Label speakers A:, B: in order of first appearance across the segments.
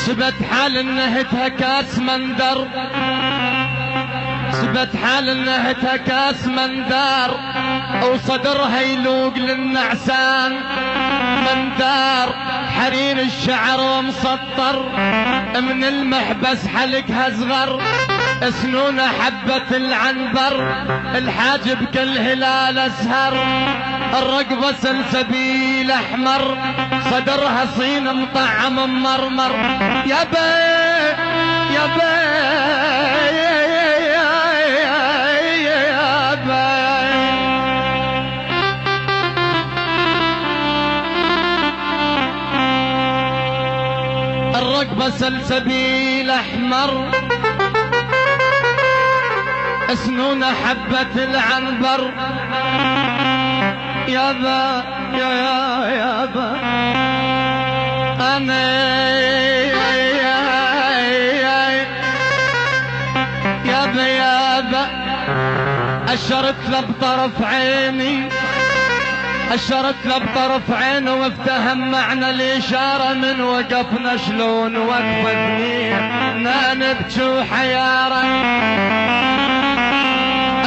A: سبت حال نهتها كاس مندر، سبت حال نهتها كاس مندار، وصدرها يلوق للنعسان مندار، حرير الشعر ومسطر، من المحبس حلقها صغر، سنونها حبة العنبر، الحاجب كالهلال اسهر، الرقبة سلسبيل احمر، صدرها صين مطعم مرمر، يا بي يا بي يا بي. الرقبة سلسبيل احمر، سنون حبة العنبر، يا با يا با أنا يا با أشرت له بطرف عيني، أشرت له بطرف عيني، وافتهم معنى الإشارة من وقفنا شلون وقفتني نبكي وحيارة.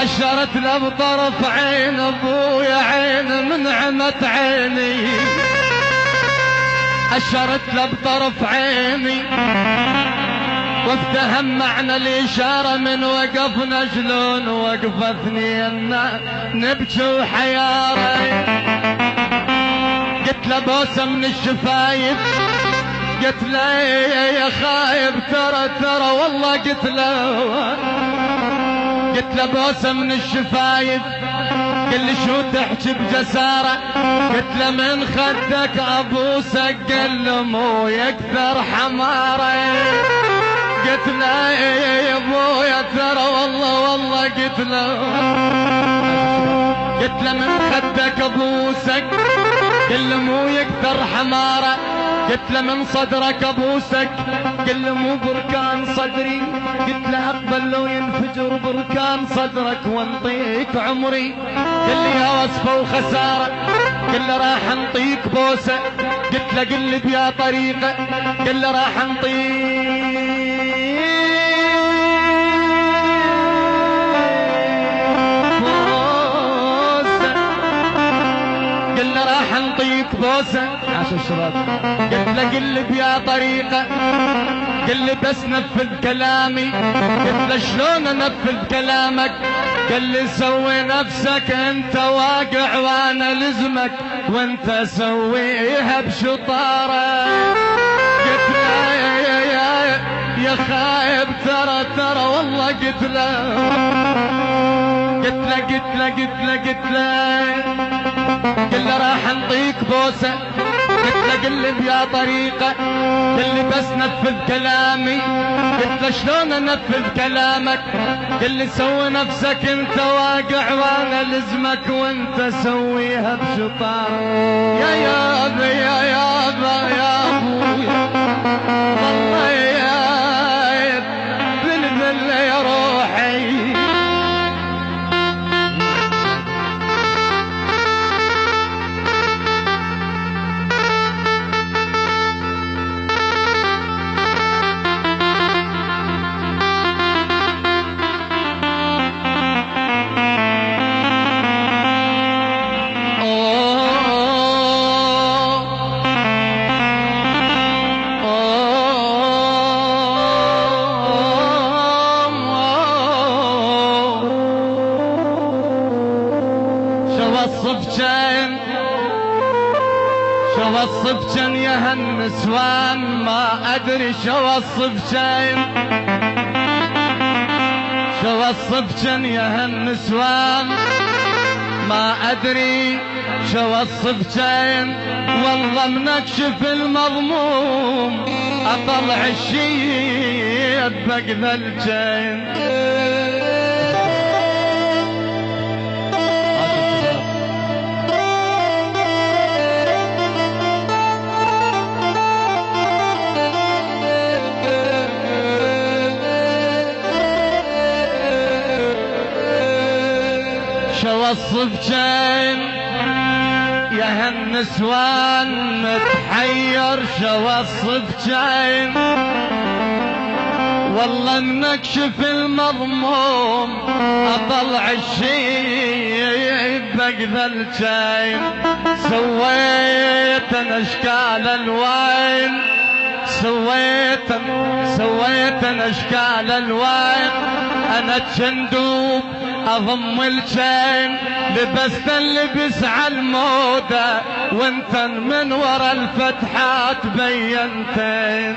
A: أشرت له بطرف عين أبويا عين من عمت عيني، أشرت له بطرف عيني، وافتهم معنى الإشارة من وقفنا شلون وقفتني نبكي وحيارة. قلت له بوسة من الشفايف، قلت له يا خايب ترى والله، قلت له بوسة من الشفايف، قل لي شو تحكي بجسارة، قلت له من خدك ابوسك، قال له مو يكثر حمارة، قلت له يا ابويا ترى والله، قلت له من خدك ابوسك، قال له مو يكثر حمارة، قلت له من صدرك ابوسك، قل له مو بركان صدري، قلت له اقبل لو ينفجر بركان صدرك وانطيك عمري، قل لي يا وصفه وخساره، قل له راح انطيك بوسه، قلت له قل لي بيا طريقه، قل له راح انطيك بوسه، قل له راح انطيك بوسه عشان الشباب، قلت له قل لي بيا طريقه، قل لي بس نفذ كلامي، قلت له شلون انفذ كلامك، قال لي سوي نفسك انت واقع وانا لزمك، وانت سويها بشطاره، قلت له يا خايب ترى والله، قلت له قل له راح انطيك بوسه، قلت له قل لي بيا طريقه، قل لي بس نفذ كلامي، قلت له شلون انفذ كلامك، قل لي سوي نفسك انت واقع وانا لزمك، وانت سويها بشطاره، يا ابويا والله يا بلبل يا روحي. شو وصف جن يا هالنسوان، ما ادري شو وصف جن، شو وصف جن يا هالنسوان، ما ادري شو وصف جن، والله منكشف المضموم، اطلع الشيب بقذا الجن. شو وصف جن يا هالنسوان متحير شو وصف جاين، والله نكشف المضموم اطلع الشيب بقذا الجاين. سويت اشكال الوين، سويت اشكال الوين، انا الشندوب اضم الجين، لبست اللبس عالموضة وانت من ورا الفتحات بينتين.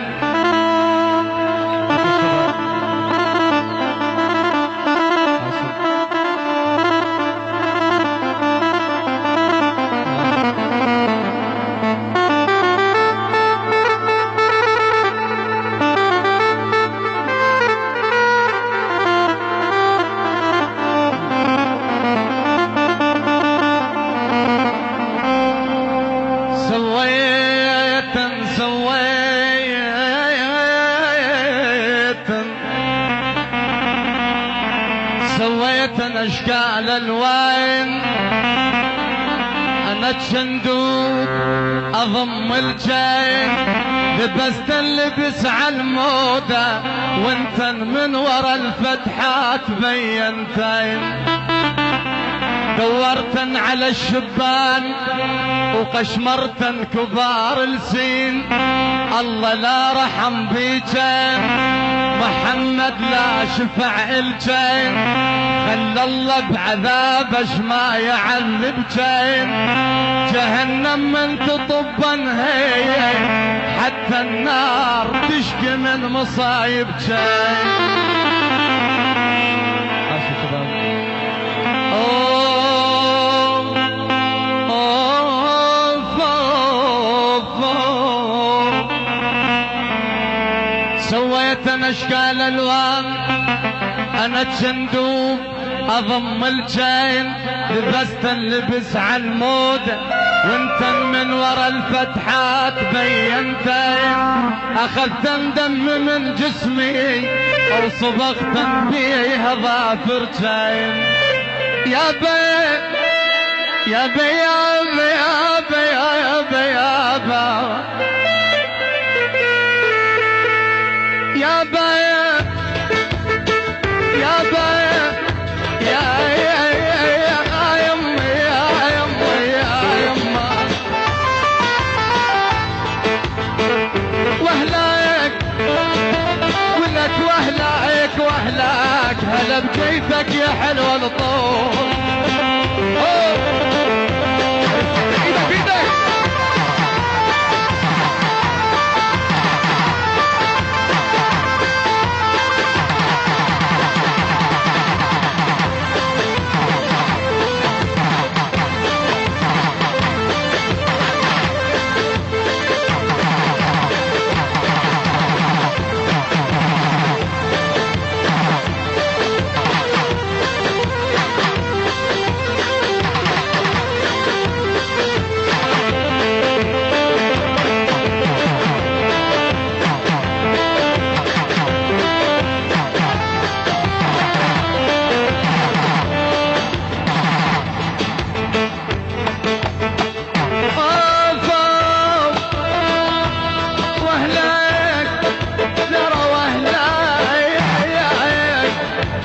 A: سويت اشكال الوين، انا الشندوق اضم الجين، لبست اللبس عالموضة وانت من ورا الفتحات بينتين. دورتن على الشبان وقشمرتن كبار السين، الله لا رحم بيجين، محمد لا شفع الجين، خلى الله بعذابش ما يعذب جين. جهنم من تطبن هي حتى النار تشكي من مصايب جين. سويت اشكال الوان، انا الشندوب اضم الجين، لبست اللبس عالموضة وانت من ورا الفتحات بينتين. اخذت دم من جسمي او صبغت بيه ظافر جين. يا بي يا بي يا بي يا بي يا بي يا بي يا بايا يا بايا يا يا يا يما يا يما يا يما واهلاك ولك واهلاك واهلاك، هلا بكيفك يا حلوة الطول. ايدك ايدك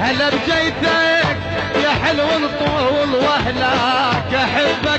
A: هلا بجيتك يا حلو الطول واهلاك احبك